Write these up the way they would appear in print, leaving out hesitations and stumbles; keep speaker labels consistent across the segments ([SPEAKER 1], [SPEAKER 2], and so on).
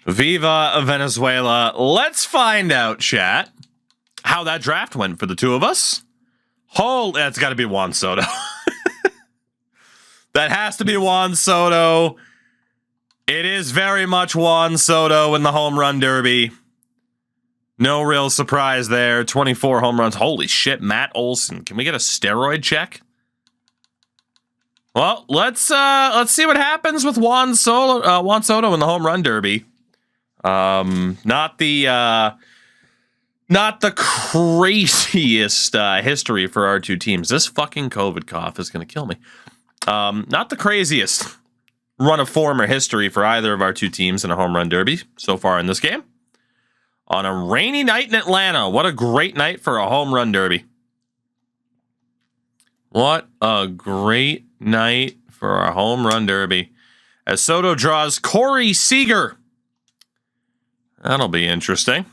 [SPEAKER 1] Viva Venezuela. Let's find out, chat, how that draft went for the two of us. That's got to be Juan Soto. That has to be Juan Soto. It is very much Juan Soto in the home run derby. No real surprise there. 24 home runs. Holy shit, Matt Olson. Can we get a steroid check? Well, let's see what happens with Juan Soto in the home run derby. Not the craziest history for our two teams. This fucking COVID cough is going to kill me. Not the craziest run of form or history for either of our two teams in a home run derby so far in this game. On a rainy night in Atlanta. What a great night for a home run derby. What a great night for our home run derby. As Soto draws Corey Seager. That'll be interesting.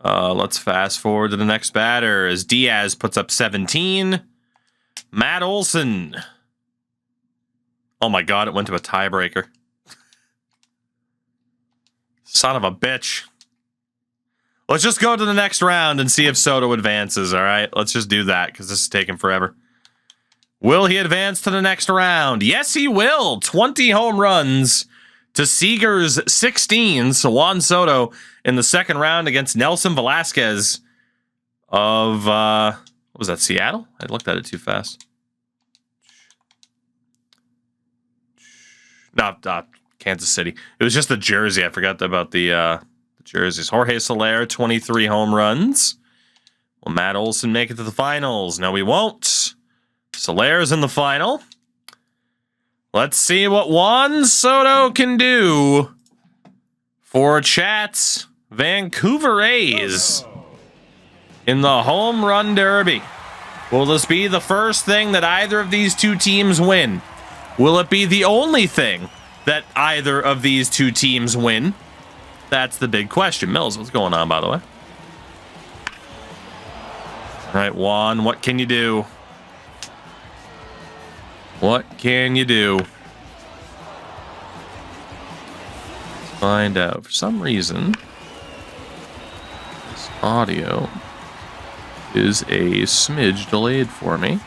[SPEAKER 1] Let's fast forward to the next batter as Diaz puts up 17. Matt Olson. Oh my God, it went to a tiebreaker. Son of a bitch. Let's just go to the next round and see if Soto advances, all right? Let's just do that because this is taking forever. Will he advance to the next round? Yes, he will. 20 home runs to Seager's 16. So Juan Soto in the second round against Nelson Velasquez of, what was that, Seattle? I looked at it too fast. Not Kansas City. It was just the jersey. I forgot about the jerseys. Jorge Soler, 23 home runs. Will Matt Olson make it to the finals? No, he won't. Soler's in the final. Let's see what Juan Soto can do for chat's Vancouver A's in the home run derby. Will this be the first thing that either of these two teams win? Will it be the only thing that either of these two teams win? That's the big question. Mills, what's going on, by the way? All right, Juan, what can you do? What can you do? Let's find out. For some reason, this audio is a smidge delayed for me.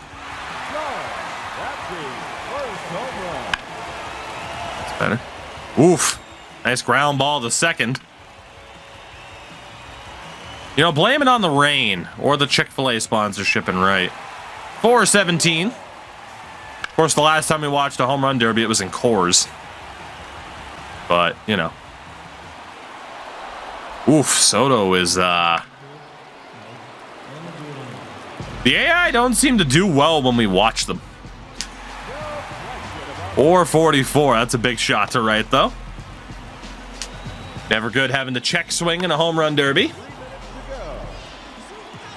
[SPEAKER 1] That's better. Oof. Nice ground ball to second. You know, blame it on the rain or the Chick-fil-A sponsorship and right. 4-17. Of course, the last time we watched a home run derby, it was in Coors. But, you know. Oof, Soto is, The AI don't seem to do well when we watch them. 444, that's a big shot to right, though. Never good having to check swing in a home run derby.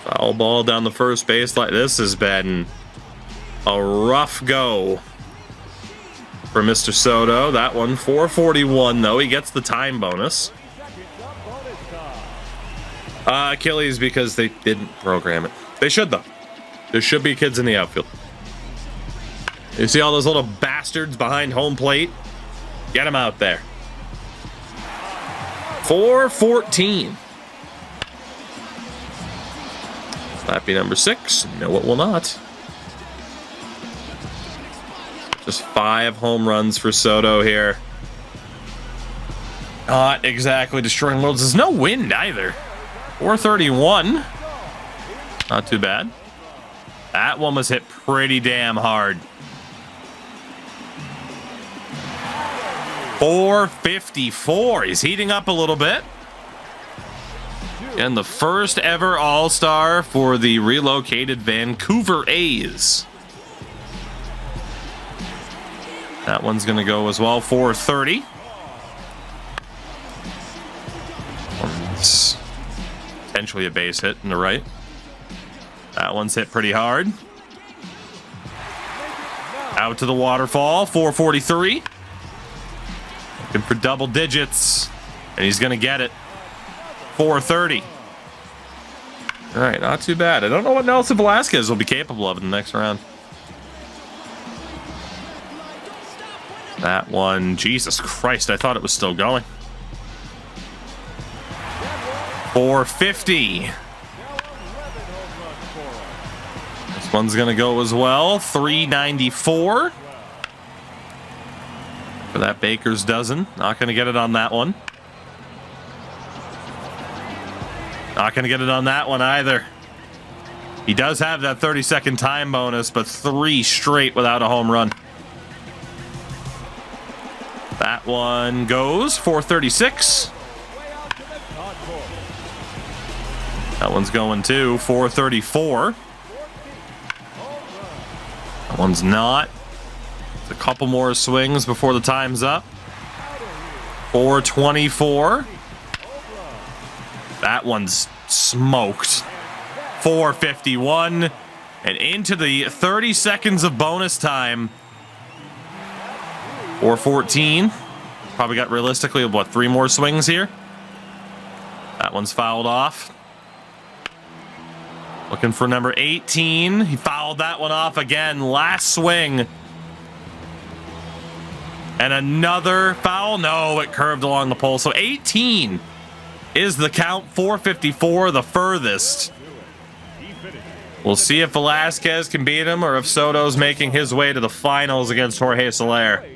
[SPEAKER 1] Foul ball down the first base. This has been a rough go for Mr. Soto. That one, 441, though. He gets the time bonus. Achilles because they didn't program it. They should, though. There should be kids in the outfield. You see all those little bastards behind home plate? Get them out there. 414. Slappy number 6. No, it will not. Just 5 home runs for Soto here. Not exactly destroying worlds. There's no wind either. 431. Not too bad. That one was hit pretty damn hard. 454. He's heating up a little bit. And the first ever All-Star for the relocated Vancouver A's. That one's going to go as well. 430. It's potentially a base hit in the right. That one's hit pretty hard. Out to the waterfall. 443. Looking for double digits. And he's going to get it. 430. All right, not too bad. I don't know what Nelson Velasquez will be capable of in the next round. That one, Jesus Christ, I thought it was still going. 450. This one's going to go as well. 394. For that Baker's dozen. Not going to get it on that one. Not going to get it on that one either. He does have that 30-second time bonus, but 3 straight without a home run. That one goes 436. That one's going to 434. That one's not. It's a couple more swings before the time's up. 424. That one's smoked. 451. And into the 30 seconds of bonus time. 414. Probably got realistically, what, 3 more swings here? That one's fouled off. Looking for number 18. He fouled that one off again. Last swing. And another foul. No, it curved along the pole. So 18 is the count. 454, the furthest. We'll see if Velasquez can beat him or if Soto's making his way to the finals against Jorge Soler.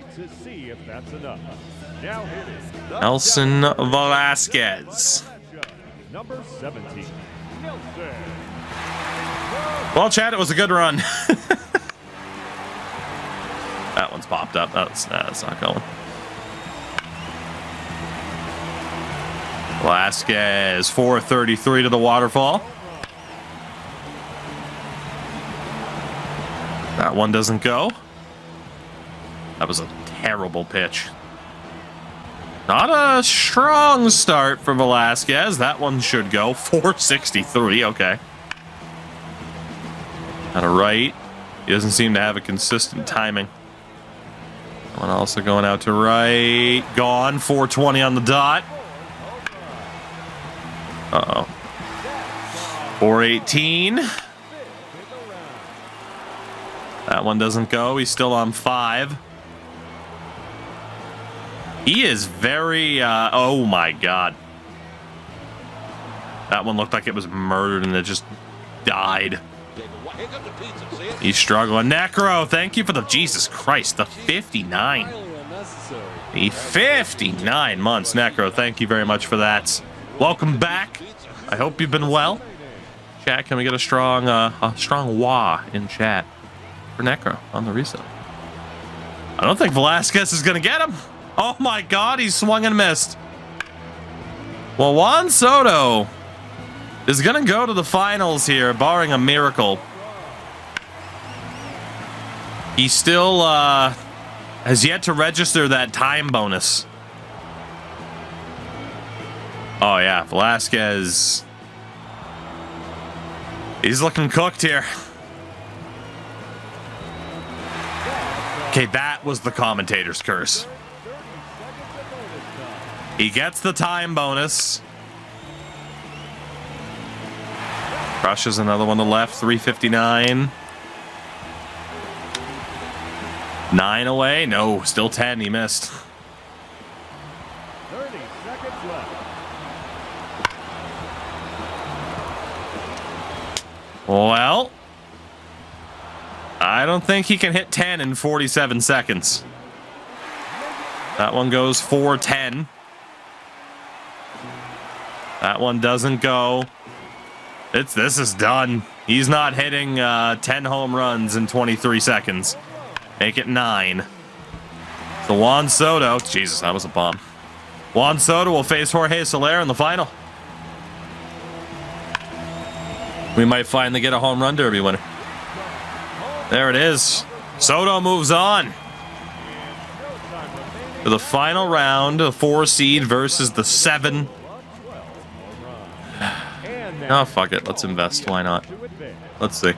[SPEAKER 1] Nelson Velasquez.
[SPEAKER 2] Number 17.
[SPEAKER 1] Well, Chad, it was a good run. That one's popped up. That's not going. Velasquez, 433 to the waterfall. That one doesn't go. That was a terrible pitch. Not a strong start for Velasquez. That one should go. 463, okay. Out of right. He doesn't seem to have a consistent timing. One also going out to right. Gone. 420 on the dot. Uh-oh. 418. That one doesn't go. He's still on 5. He is very, oh my God. That one looked like it was murdered and it just died. He's struggling. Necro, thank you for the, Jesus Christ, the 59. The 59 months, Necro. Thank you very much for that. Welcome back. I hope you've been well. Chat, can we get a strong wah in chat for Necro on the reset? I don't think Velasquez is going to get him. Oh my God, he swung and missed. Well, Juan Soto is going to go to the finals here, barring a miracle. He still has yet to register that time bonus. Oh yeah, Velasquez. He's looking cooked here. Okay, that was the commentator's curse. He gets the time bonus. Crushes another one to left, 359. 9 away. No, still 10. He missed.
[SPEAKER 2] 30 seconds left.
[SPEAKER 1] Well, I don't think he can hit 10 in 47 seconds. That one goes 410. That one doesn't go. This is done. He's not hitting 10 home runs in 23 seconds. Make it 9. So Juan Soto, Jesus, that was a bomb. Juan Soto will face Jorge Soler in the final. We might finally get a home run derby winner. There it is. Soto moves on to the final round, the 4 seed versus the 7. Oh, fuck it. Let's invest. Why not? Let's see.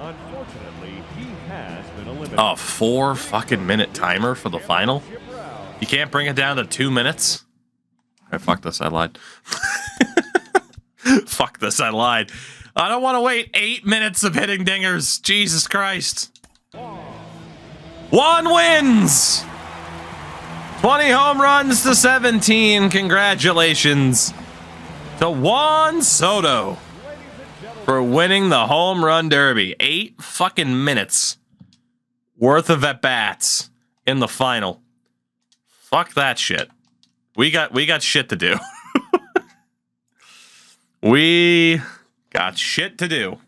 [SPEAKER 1] Oh, 4 fucking minute timer for the final? You can't bring it down to 2 minutes? Alright, fuck this. I lied. Fuck this. I lied. I don't want to wait 8 minutes of hitting dingers. Jesus Christ. Juan wins! 20 home runs to 17. Congratulations to Juan Soto for winning the home run derby. 8 fucking minutes worth of at-bats in the final. Fuck that shit. We got shit to do. We got shit to do.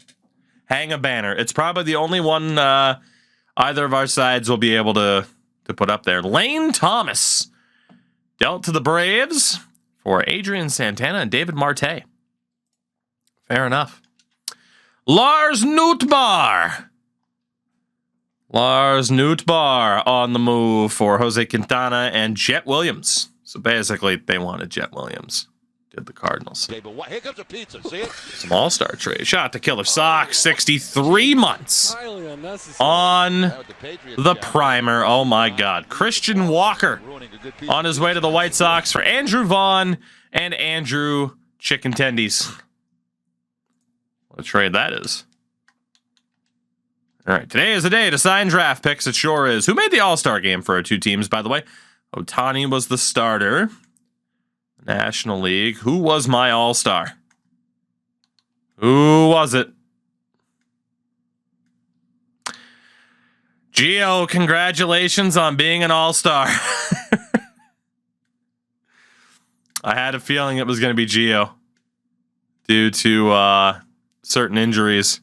[SPEAKER 1] Hang a banner. It's probably the only one either of our sides will be able to put up there. Lane Thomas dealt to the Braves for Adrian Santana and David Marte. Fair enough. Lars Nootbaar. Lars Nootbaar on the move for Jose Quintana and Jet Williams. So basically, they wanted Jet Williams. Did the Cardinals.
[SPEAKER 3] Okay, but here comes a pizza, see it?
[SPEAKER 1] Some all-star trade. Shout out to Killer Sock. 63 months on the primer. Oh, my God. Christian Walker on his way to the White Sox for Andrew Vaughn and Andrew Chicken Tendies. What a trade that is. All right, today is the day to sign draft picks. It sure is. Who made the all-star game for our two teams, by the way? Ohtani was the starter. National League. Who was my all-star? Who was it? Gio, congratulations on being an all-star. I had a feeling it was going to be Gio due to certain injuries.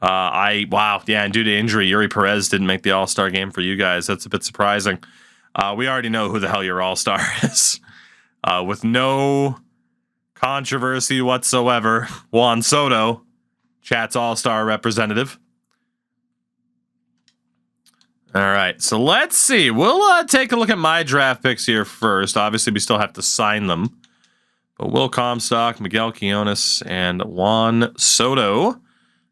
[SPEAKER 1] Wow, yeah, and due to injury, Yuri Perez didn't make the all-star game for you guys. That's a bit surprising. We already know who the hell your all-star is. With no controversy whatsoever, Juan Soto, chat's all-star representative. All right, so let's see. We'll take a look at my draft picks here first. Obviously, we still have to sign them. But Will Comstock, Miguel Quinones, and Juan Soto.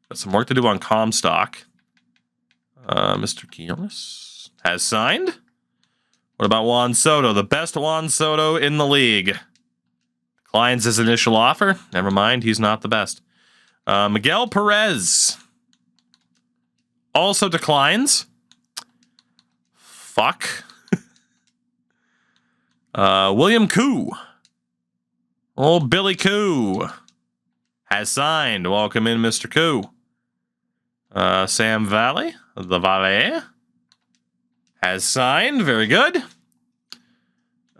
[SPEAKER 1] Got some work to do on Comstock. Mr. Quinones has signed. What about Juan Soto? The best Juan Soto in the league. Declines his initial offer. Never mind, he's not the best. Miguel Perez also declines. Fuck. William Koo. Old Billy Koo has signed. Welcome in, Mr. Koo. Sam Valley, the Valet, has signed. Very good.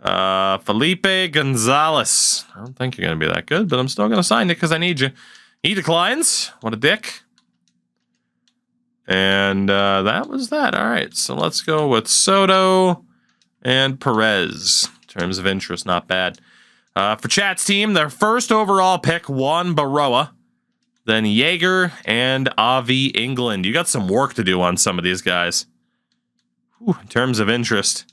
[SPEAKER 1] Felipe Gonzalez. I don't think you're going to be that good, but I'm still going to sign it because I need you. He declines. What a dick. And that was that. All right, so let's go with Soto and Perez. In terms of interest, not bad. For Chat's team, their first overall pick, Juan Baroa. Then Yeager and Avi England. You got some work to do on some of these guys. Whew, in terms of interest.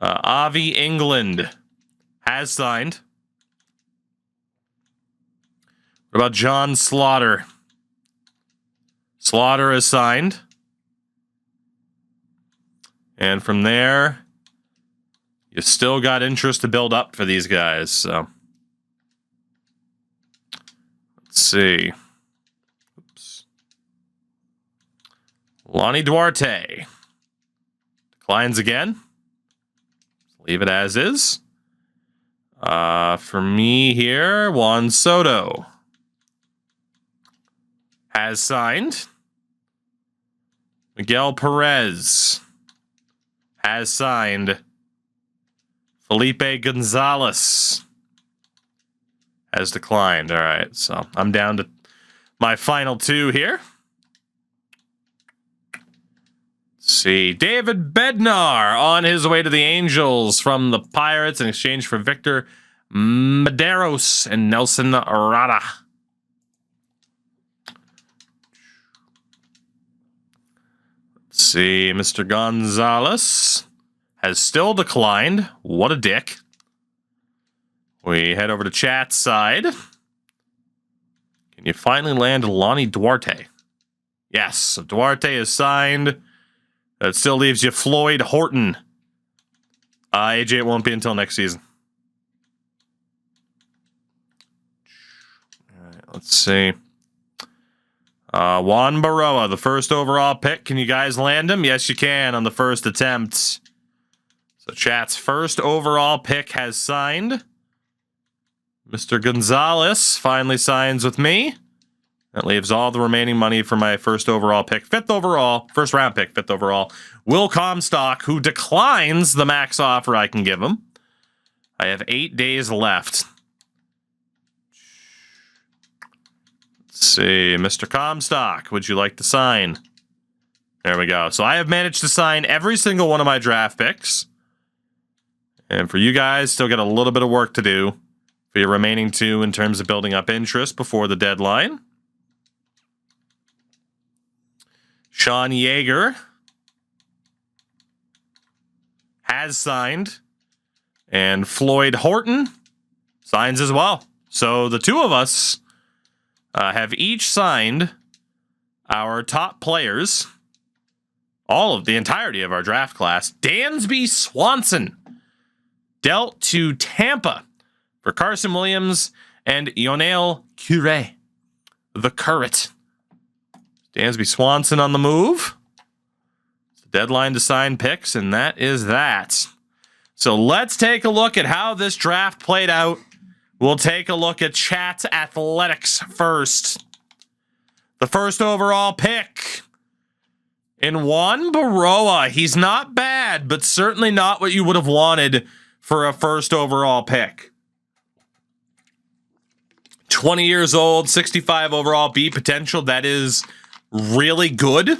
[SPEAKER 1] Avi England has signed. What about John Slaughter? Slaughter is signed. And from there, you still got interest to build up for these guys. So let's see. Oops. Lonnie Duarte declines again. Leave it as is. For me here, Juan Soto has signed. Miguel Perez has signed. Felipe Gonzalez has declined. All right, so I'm down to my final two here. Let's see. David Bednar on his way to the Angels from the Pirates in exchange for Victor Medeiros and Nelson Rada. Let's see. Mr. Gonzalez has still declined. What a dick. We head over to Chat's side. Can you finally land Lonnie Duarte? Yes, so Duarte is signed. That still leaves you Floyd Horton. AJ, it won't be until next season. All right, let's see. Juan Baroa, the first overall pick. Can you guys land him? Yes, you can on the first attempt. So chat's first overall pick has signed. Mr. Gonzalez finally signs with me. That leaves all the remaining money for my first overall pick. First round pick, fifth overall. Will Comstock, who declines the max offer I can give him. I have 8 days left. Let's see, Mr. Comstock, would you like to sign? There we go. So I have managed to sign every single one of my draft picks. And for you guys, still got a little bit of work to do for your remaining 2 in terms of building up interest before the deadline. Sean Yeager has signed. And Floyd Horton signs as well. So the 2 of us have each signed our top players. All of the entirety of our draft class. Dansby Swanson dealt to Tampa for Carson Williams and Yonel Cure, the Current. Dansby Swanson on the move. It's the deadline to sign picks, and that is that. So let's take a look at how this draft played out. We'll take a look at Chat's Athletics first. The first overall pick in Juan Baroa. He's not bad, but certainly not what you would have wanted for a first overall pick. 20 years old, 65 overall B potential. That is really good,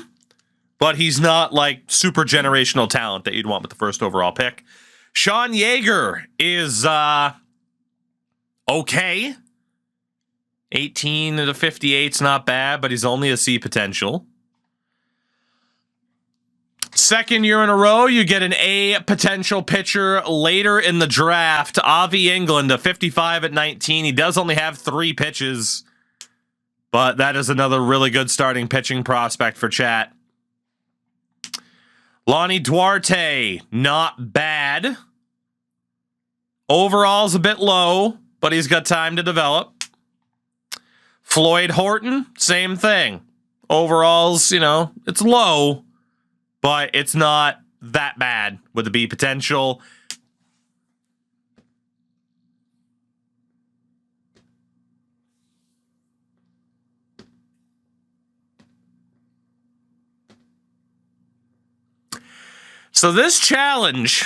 [SPEAKER 1] but he's not like super generational talent that you'd want with the first overall pick. Sean Yeager is okay. 18 to 58's not bad, but he's only a C potential. Second year in a row, you get an A potential pitcher later in the draft. Avi England, a 55 at 19. He does only have 3 pitches, but that is another really good starting pitching prospect for Chat. Lonnie Duarte, not bad. Overall's a bit low, but he's got time to develop. Floyd Horton, same thing. Overall's, it's low, but it's not that bad with the B potential. So this challenge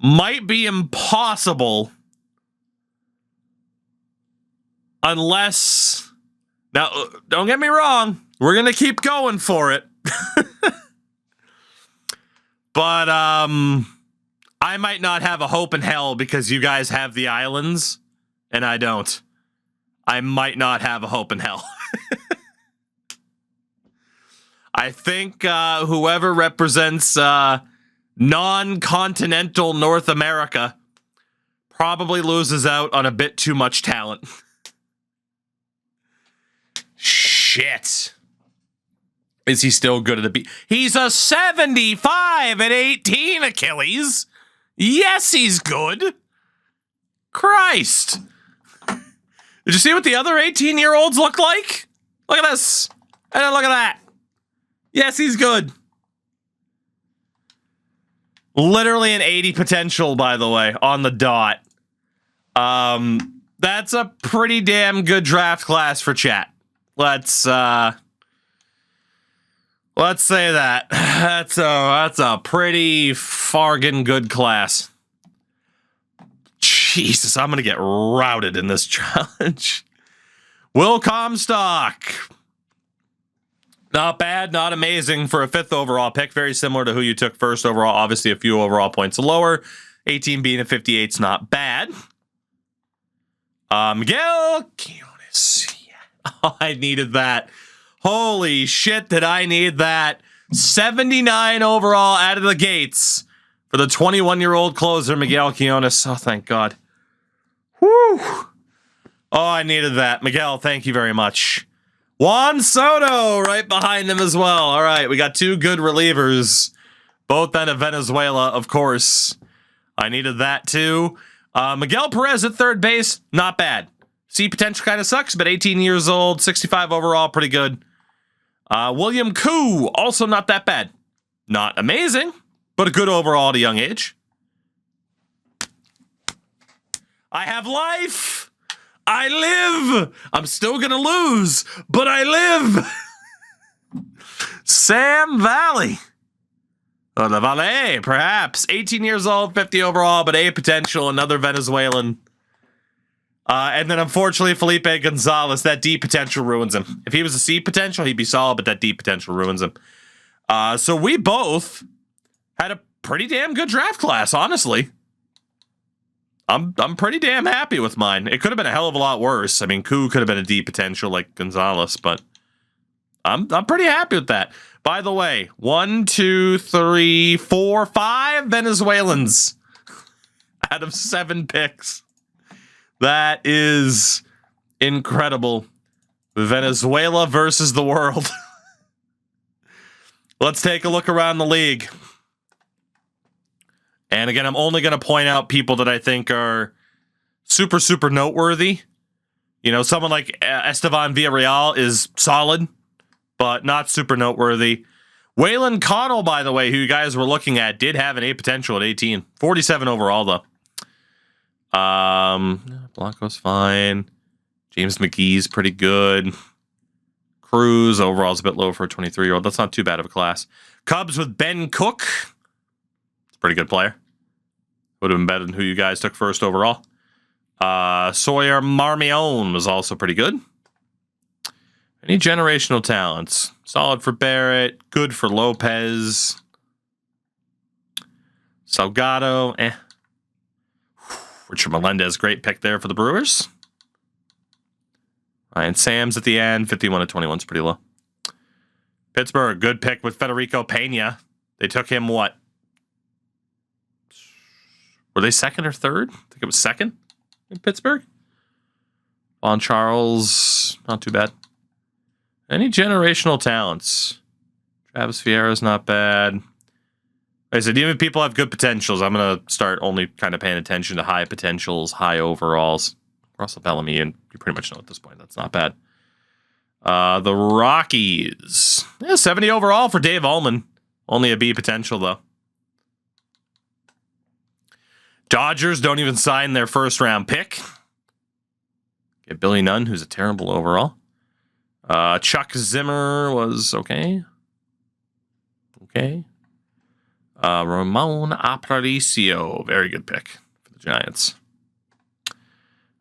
[SPEAKER 1] might be impossible unless... Now, don't get me wrong. We're going to keep going for it. But I might not have a hope in hell because you guys have the islands and I don't. I might not have a hope in hell. I think whoever represents non-continental North America probably loses out on a bit too much talent. Shit. Is he still good at the beat? He's a 75 at 18, Achilles. Yes, he's good. Christ. Did you see what the other 18-year-olds look like? Look at this. And then look at that. Yes, he's good. Literally an 80 potential, by the way, on the dot. That's a pretty damn good draft class for Chat. Let's say that. That's a pretty fargan good class. Jesus, I'm gonna get routed in this challenge. Will Comstock. Not bad, not amazing for a 5th overall pick. Very similar to who you took first overall. Obviously, a few overall points lower. 18 being a 58's not bad. Miguel Quinones. Yeah. Oh, I needed that. Holy shit, did I need that. 79 overall out of the gates for the 21-year-old closer, Miguel Quinones. Oh, thank God. Whew. Oh, I needed that. Miguel, thank you very much. Juan Soto right behind him as well. All right, we got 2 good relievers, both out of Venezuela, of course. I needed that too. Miguel Perez at third base, not bad. C potential kind of sucks, but 18 years old, 65 overall, pretty good. William Koo, also not that bad. Not amazing, but a good overall at a young age. I have life. I live. I'm still going to lose, but I live. Sam Valley. Oh, the Valle, perhaps. 18 years old, 50 overall, but A potential, another Venezuelan. And then, unfortunately, Felipe Gonzalez, that D potential ruins him. If he was a C potential, he'd be solid, but that D potential ruins him. So we both had a pretty damn good draft class, honestly. I'm pretty damn happy with mine. It could have been a hell of a lot worse. I mean, Koo could have been a D potential like Gonzalez, but I'm pretty happy with that. By the way, 1, 2, 3, 4, 5 Venezuelans out of 7 picks. That is incredible. Venezuela versus the world. Let's take a look around the league. And again, I'm only going to point out people that I think are super, super noteworthy. You know, someone like Estevan Villarreal is solid, but not super noteworthy. Waylon Connell, by the way, who you guys were looking at, did have an A potential at 18. 47 overall, though. Blanco's fine. James McGee's pretty good. Cruz overall is a bit low for a 23-year-old. That's not too bad of a class. Cubs with Ben Cook. It's a pretty good player. Would have been better than who you guys took first overall. Sawyer Marmion was also pretty good. Any generational talents? Solid for Barrett. Good for Lopez. Salgado. Richard Melendez, great pick there for the Brewers. Ryan Sam's at the end. 51 to 21 is pretty low. Pittsburgh, good pick with Federico Pena. They took him what? Were they second or third? I think it was second in Pittsburgh. Von Charles, not too bad. Any generational talents? Travis Fiera's not bad. Like I said, even if people have good potentials, I'm going to start only kind of paying attention to high potentials, high overalls. Russell Bellamy, and you pretty much know at this point that's not bad. The Rockies. 70 overall for Dave Ullman. Only a B potential, though. Dodgers don't even sign their first-round pick. Get Billy Nunn, who's a terrible overall. Chuck Zimmer was okay. Okay. Ramon Aparicio, very good pick for the Giants.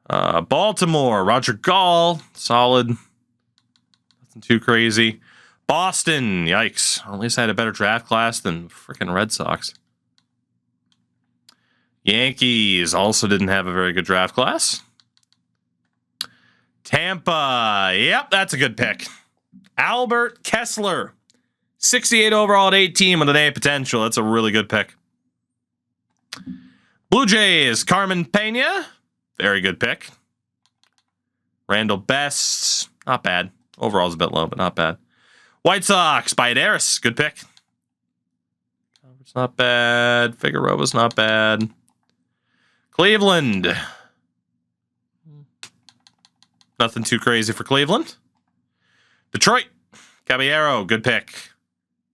[SPEAKER 1] Baltimore, Roger Gall, solid. Nothing too crazy. Boston, yikes. At least I had a better draft class than freaking Red Sox. Yankees also didn't have a very good draft class. Tampa, yep, that's a good pick. Albert Kessler, 68 overall at 18 with an A potential. That's a really good pick. Blue Jays, Carmen Pena, very good pick. Randall Best, not bad. Overall's a bit low, but not bad. White Sox, Ballesteros, good pick. It's not bad. Figueroa's not bad. Cleveland. Nothing too crazy for Cleveland. Detroit. Caballero, good pick.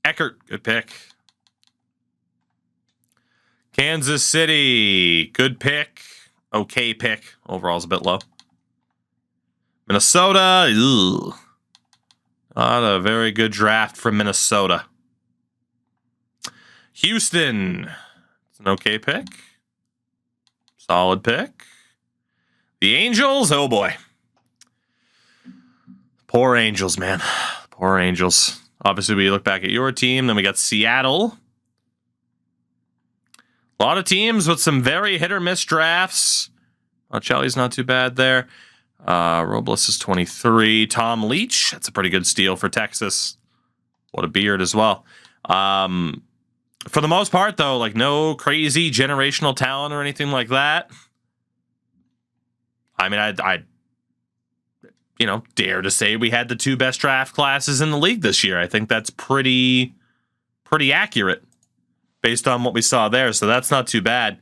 [SPEAKER 1] Eckert, good pick. Kansas City, good pick. Okay pick. Overall's a bit low. Minnesota, ugh. Not a very good draft from Minnesota. Houston, it's an okay pick. Solid pick. The Angels, oh boy. Poor Angels, man. Poor Angels. Obviously, we look back at your team. Then we got Seattle. A lot of teams with some very hit or miss drafts. Ochelli's not too bad there. Robles is 23. Tom Leach, that's a pretty good steal for Texas. What a beard as well. For the most part, though, like no crazy generational talent or anything like that. I mean, I dare to say we had the 2 best draft classes in the league this year. I think that's pretty accurate based on what we saw there. So that's not too bad.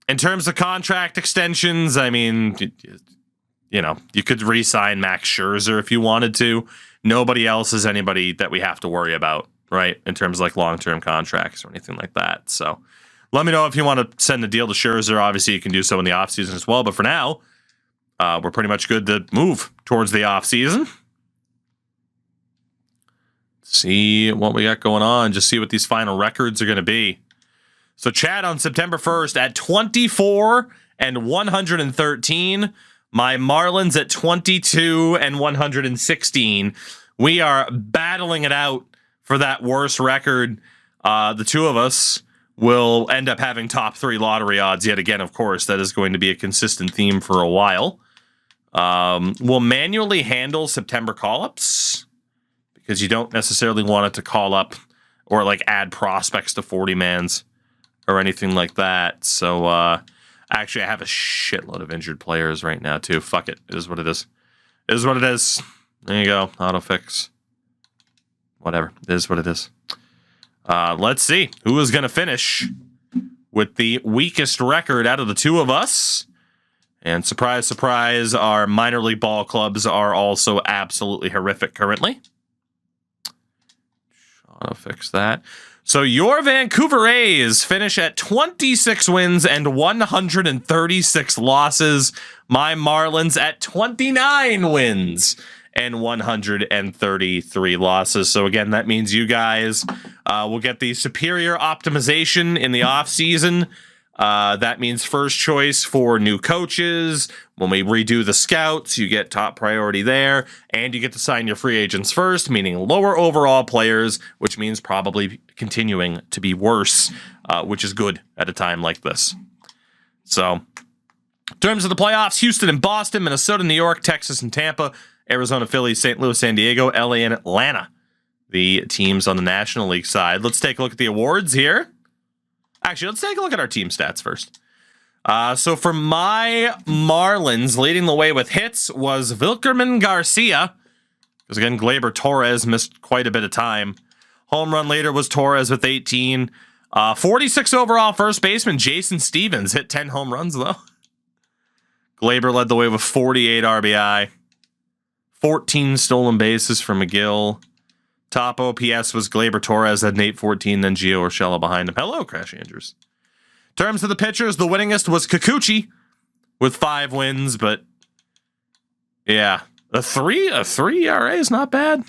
[SPEAKER 1] In terms of contract extensions, I mean, you could re-sign Max Scherzer if you wanted to. Nobody else is anybody that we have to worry about right? In terms of like long-term contracts or anything like that. So let me know if you want to send the deal to Scherzer. Obviously, you can do so in the offseason as well. But for now, we're pretty much good to move towards the offseason. See what we got going on. Just see what these final records are going to be. So Chad on September 1st at 24 and 113. My Marlins at 22 and 116. We are battling it out for that worst record. The two of us will end up having top 3 lottery odds yet again, of course. That is going to be a consistent theme for a while. We'll manually handle September call-ups because you don't necessarily want it to call up or like add prospects to 40-mans or anything like that. So, actually, I have a shitload of injured players right now, too. Fuck it. It is what it is. It is what it is. There you go. Auto fix. Whatever. It is what it is. Let's see who is going to finish with the weakest record out of the two of us. And surprise, surprise, our minor league ball clubs are also absolutely horrific currently. Auto fix that. So your Vancouver A's finish at 26 wins and 136 losses. My Marlins at 29 wins and 133 losses. So again, that means you guys will get the superior optimization in the offseason. That means first choice for new coaches. When we redo the scouts, you get top priority there, and you get to sign your free agents first, meaning lower overall players, which means probably continuing to be worse, which is good at a time like this. So, in terms of the playoffs, Houston and Boston, Minnesota, New York, Texas and Tampa, Arizona, Philly, St. Louis, San Diego, LA, and Atlanta. The teams on the National League side. Let's take a look at the awards here. Actually, let's take a look at our team stats first. So for my Marlins, leading the way with hits was Wilkerman Garcia. Because again, Gleyber Torres missed quite a bit of time. Home run leader was Torres with 18. 46 overall first baseman Jason Stevens hit 10 home runs, though. Gleyber led the way with 48 RBI. 14 stolen bases for McGill. Top OPS was Gleyber Torres at an 814, then Gio Urshela behind him. Hello, Crash Andrews. In terms of the pitchers, the winningest was Kikuchi with 5 wins, but yeah, a 3 ERA is not bad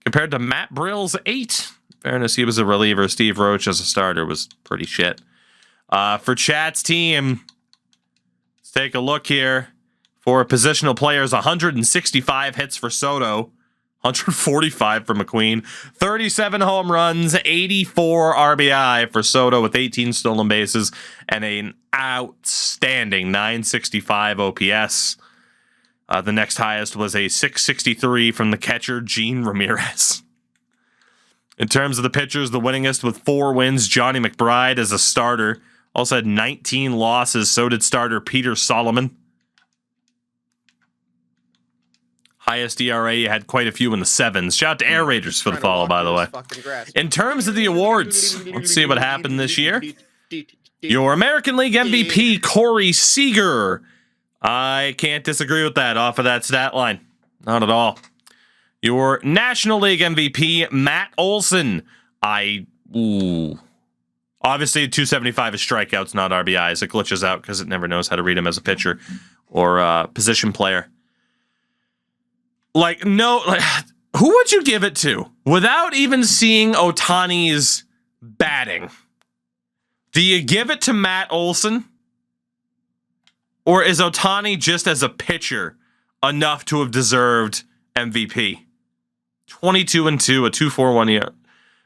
[SPEAKER 1] compared to Matt Brill's 8. In fairness, he was a reliever. Steve Roach as a starter was pretty shit. For Chat's team, let's take a look here. For positional players, 165 hits for Soto. 145 for McQueen, 37 home runs, 84 RBI for Soto with 18 stolen bases, and an outstanding 965 OPS. The next highest was a 663 from the catcher, Gene Ramirez. In terms of the pitchers, the winningest with 4 wins, Johnny McBride as a starter. Also had 19 losses, so did starter Peter Solomon. Highest ERA, you had quite a few in the 7s. Shout out to Air Raiders for the follow, by the way. In terms of the awards, let's see what happened this year. Your American League MVP, Corey Seager. I can't disagree with that off of that stat line. Not at all. Your National League MVP, Matt Olson. Obviously, 275 is strikeouts, not RBIs. It glitches out because it never knows how to read him as a pitcher or position player. Who would you give it to without even seeing Ohtani's batting? Do you give it to Matt Olson? Or is Ohtani just as a pitcher enough to have deserved MVP? 22-2, a 2.41 ERA.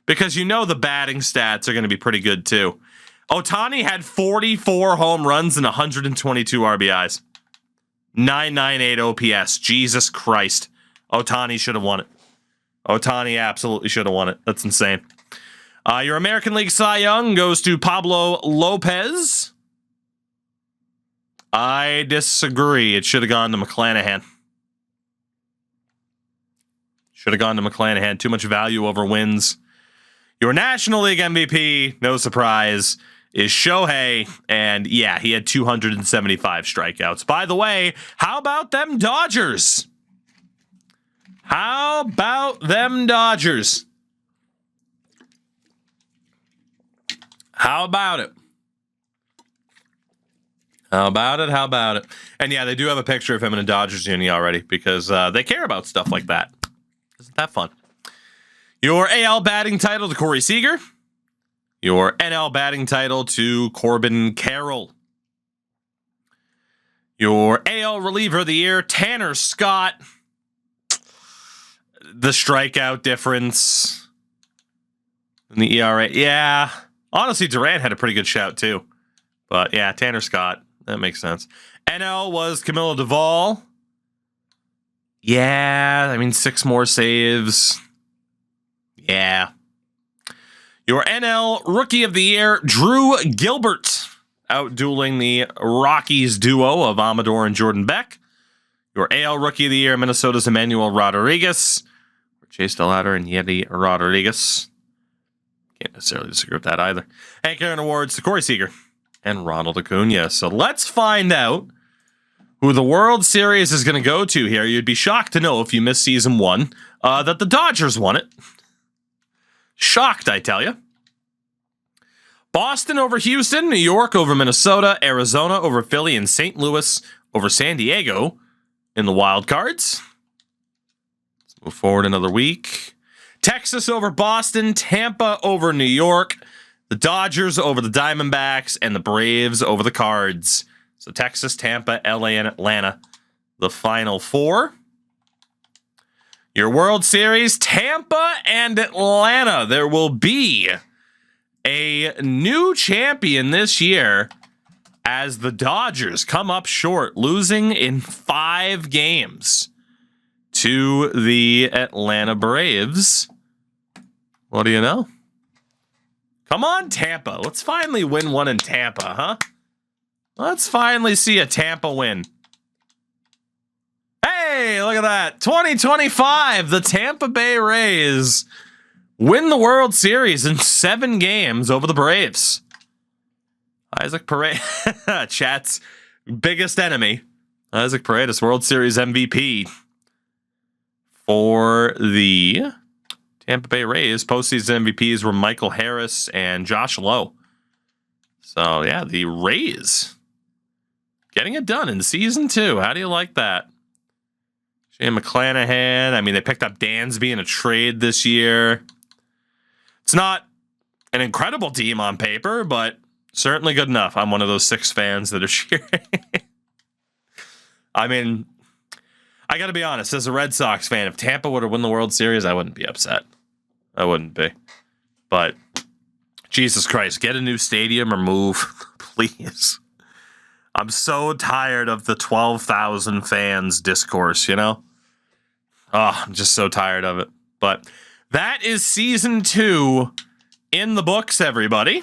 [SPEAKER 1] Because you know the batting stats are going to be pretty good too. Ohtani had 44 home runs and 122 RBIs. 998 OPS. Jesus Christ. Ohtani should have won it. Ohtani absolutely should have won it. That's insane. Your American League Cy Young goes to Pablo Lopez. I disagree. It should have gone to McClanahan. Should have gone to McClanahan. Too much value over wins. Your National League MVP, no surprise, is Shohei. And yeah, he had 275 strikeouts. By the way, how about them Dodgers? How about them Dodgers? How about it? How about it? How about it? And yeah, they do have a picture of him in a Dodgers uni already because they care about stuff like that. Isn't that fun? Your AL batting title to Corey Seager. Your NL batting title to Corbin Carroll. Your AL reliever of the year, Tanner Scott. The strikeout difference in the ERA. Yeah. Honestly, Durant had a pretty good shout too. But yeah, Tanner Scott. That makes sense. NL was Camilo Duvall. Yeah, I mean, 6 more saves. Yeah. Your NL Rookie of the Year, Drew Gilbert, outdueling the Rockies duo of Amador and Jordan Beck. Your AL Rookie of the Year, Minnesota's Emmanuel Rodriguez. Chase DeLauder and Yeti Rodriguez. Can't necessarily disagree with that either. Hank Aaron Awards to Corey Seager and Ronald Acuna. So let's find out who the World Series is going to go to here. You'd be shocked to know if you missed season 1 that the Dodgers won it. Shocked, I tell you. Boston over Houston, New York over Minnesota, Arizona over Philly, and St. Louis over San Diego in the wild cards. Let's move forward another week. Texas over Boston, Tampa over New York, the Dodgers over the Diamondbacks, and the Braves over the Cards. So Texas, Tampa, LA, and Atlanta, the final 4. Your World Series, Tampa and Atlanta. There will be a new champion this year as the Dodgers come up short, losing in 5 games to the Atlanta Braves. What do you know? Come on, Tampa. Let's finally win one in Tampa, huh? Let's finally see a Tampa win. Hey, look at that. 2025, the Tampa Bay Rays win the World Series in 7 games over the Braves. Isaac Paredes, chat's biggest enemy. Isaac Paredes, World Series MVP for the Tampa Bay Rays. Postseason MVPs were Michael Harris and Josh Lowe. So, yeah, the Rays getting it done in season 2. How do you like that? Shane McClanahan. I mean, they picked up Dansby in a trade this year. It's not an incredible team on paper, but certainly good enough. I'm one of those 6 fans that are cheering. I mean, I got to be honest. As a Red Sox fan, if Tampa would have won the World Series, I wouldn't be upset. I wouldn't be. But, Jesus Christ, get a new stadium or move, please. I'm so tired of the 12,000 fans discourse, you know? Oh, I'm just so tired of it. But that is season 2 in the books, everybody.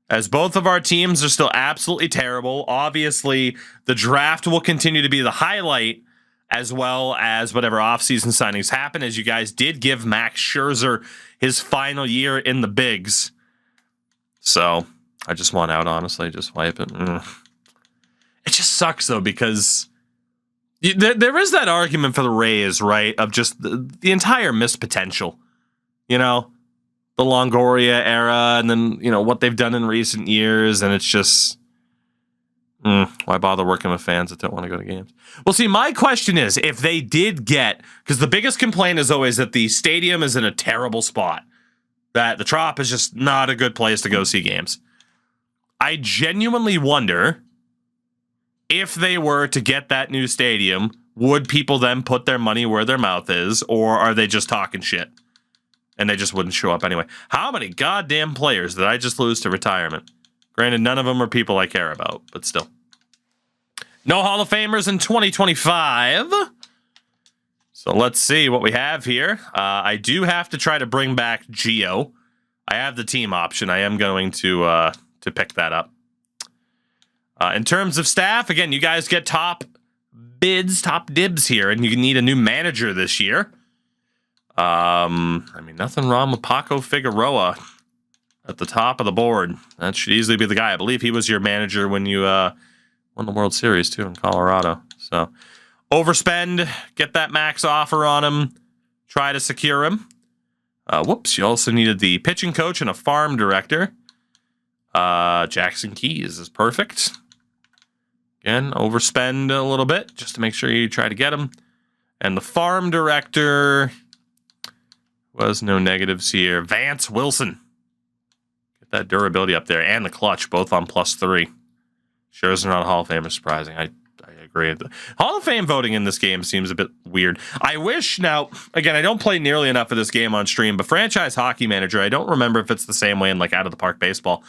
[SPEAKER 1] As both of our teams are still absolutely terrible. Obviously, the draft will continue to be the highlight, as well as whatever offseason signings happen, as you guys did give Max Scherzer his final year in the bigs. So, I just want out, honestly. Just wipe it. It just sucks, though, because there is that argument for the Rays, right, of just the entire missed potential. You know, the Longoria era, and then, you know, what they've done in recent years, and it's just, why bother working with fans that don't want to go to games? Well, see, my question is, if they did get, because the biggest complaint is always that the stadium is in a terrible spot, that the Trop is just not a good place to go see games. I genuinely wonder if they were to get that new stadium, would people then put their money where their mouth is, or are they just talking shit and they just wouldn't show up anyway? How many goddamn players did I just lose to retirement? Granted, none of them are people I care about, but still. No Hall of Famers in 2025. So let's see what we have here. I do have to try to bring back Gio. I have the team option. I am going to pick that up. In terms of staff, again, you guys get top bids, top dibs here, and you need a new manager this year. I mean, nothing wrong with Paco Figueroa at the top of the board. That should easily be the guy. I believe he was your manager when you won the World Series, too, in Colorado. So, overspend, get that max offer on him, try to secure him. You also needed the pitching coach and a farm director. Jackson Keys is perfect. Again, overspend a little bit just to make sure you try to get him. And the farm director was no negatives here. Vance Wilson. Get that durability up there and the clutch, both on +3. Sure is not a Hall of Famer, surprising. I agree. The Hall of Fame voting in this game seems a bit weird. I wish, now, again, I don't play nearly enough of this game on stream, but Franchise Hockey Manager, I don't remember if it's the same way in like Out of the Park Baseball.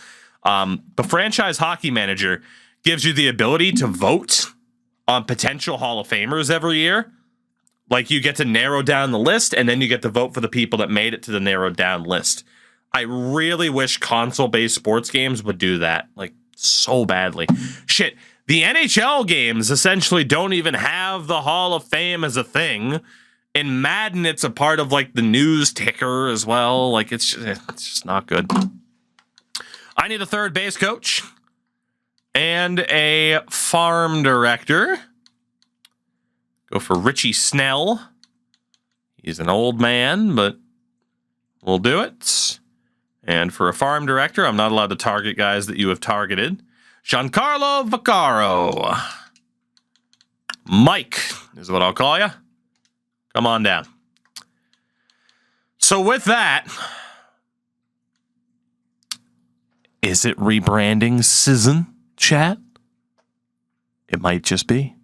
[SPEAKER 1] The Franchise Hockey Manager gives you the ability to vote on potential Hall of Famers every year. Like, you get to narrow down the list, and then you get to vote for the people that made it to the narrowed down list. I really wish console-based sports games would do that, like, so badly. Shit, the NHL games essentially don't even have the Hall of Fame as a thing. In Madden, it's a part of, like, the news ticker as well. Like, it's just not good. I need a third base coach and a farm director. Go for Richie Snell. He's an old man, but we'll do it. And for a farm director, I'm not allowed to target guys that you have targeted. Giancarlo Vaccaro. Mike is what I'll call you. Come on down. So with that, is it rebranding season, chat? It might just be.